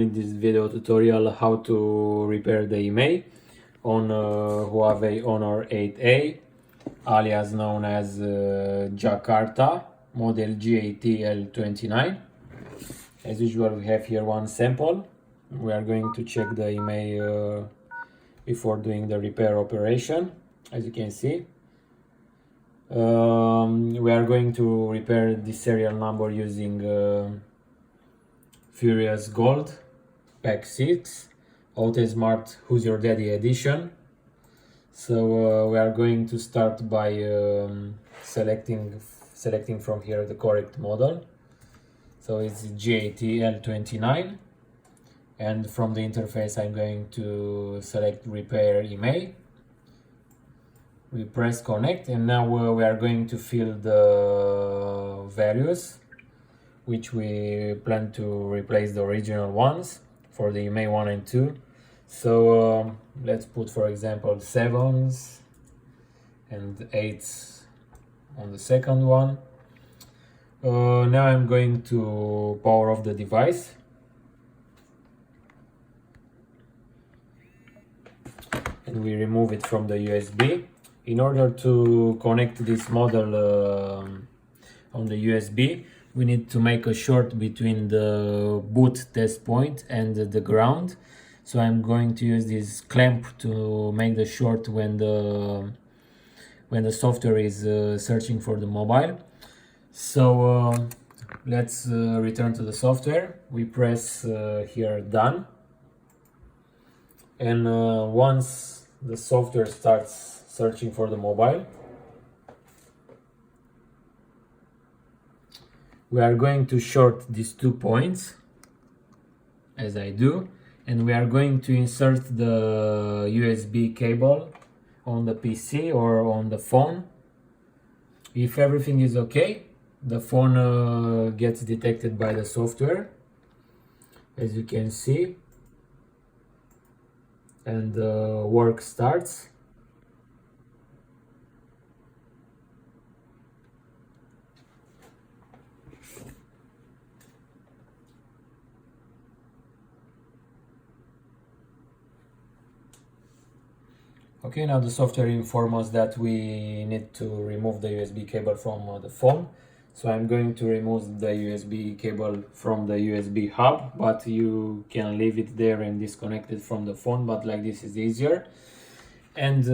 in this video tutorial how to repair the Imei on Huawei Honor 8A, alias known as Jakarta, model Jat-Lxx. As usual, we have here one sample. We are going to check the Imei before doing the repair operation. As you can see, we are going to repair the serial number using FuriouSGOLD pack 6 Auto Smart Who's Your Daddy edition. So we are going to start by selecting from here the correct model. So it's Jat-Lxx, and from the interface I'm going to select repair Imei. We press connect, and now we are going to fill the values which we plan to replace the original ones for the Imei 1 and 2. So let's put, for example, 7s and 8s on the second one. Now I'm going to power off the device. And we remove it from the USB. In order to connect this model on the USB, we need to make a short between the boot test point and the ground. So I'm going to use this clamp to make the short when the software is searching for the mobile. So let's return to the software. We press here done, and once the software starts searching for the mobile, we are going to short these 2 points as I do, and we are going to insert the USB cable on the PC or on the phone. If everything is okay, the phone gets detected by the software, as you can see, and work starts. Okay, now the software informs us that we need to remove the USB cable from the phone. So I'm going to remove the USB cable from the USB hub, but you can leave it there and disconnect it from the phone, but like this is easier. And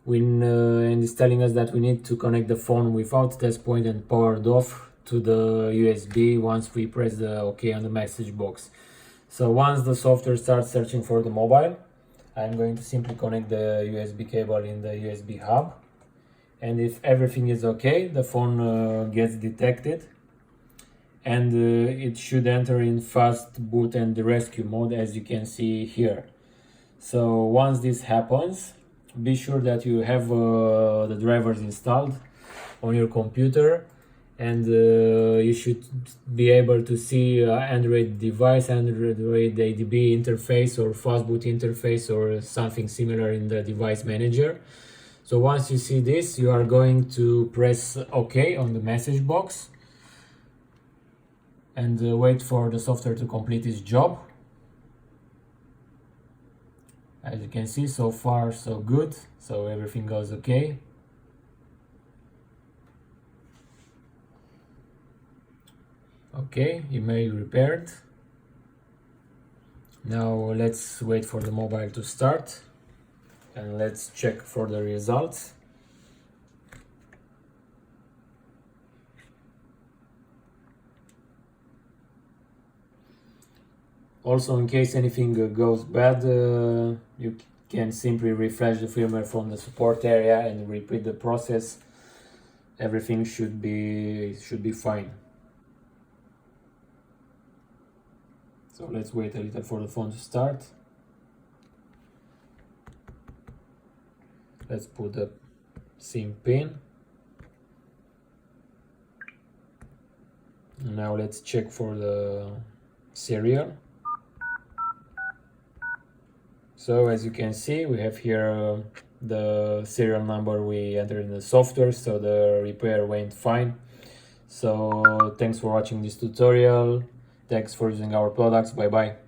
it's telling us that we need to connect the phone without test point and powered off to the USB once we press the OK on the message box. So once the software starts searching for the mobile, I'm going to simply connect the USB cable in the USB hub, and if everything is okay, the phone gets detected, and it should enter in fast boot and rescue mode, as you can see here. So once this happens, be sure that you have the drivers installed on your computer, and you should be able to see Android device, Android ADB interface or fastboot interface or something similar in the device manager. So once you see this, you are going to press OK on the message box and wait for the software to complete its job. As you can see, so far so good, so everything goes okay. Okay, Imei repaired. Now let's wait for the mobile to start and let's check for the results. Also, in case anything goes bad, you can simply refresh the firmware from the support area and repeat the process. Everything should be fine. So let's wait a little for the phone to start. Let's put the SIM pin. Now let's check for the serial. So as you can see, we have here the serial number we entered in the software, so the repair went fine. So thanks for watching this tutorial, Thanks for using our products. Bye bye.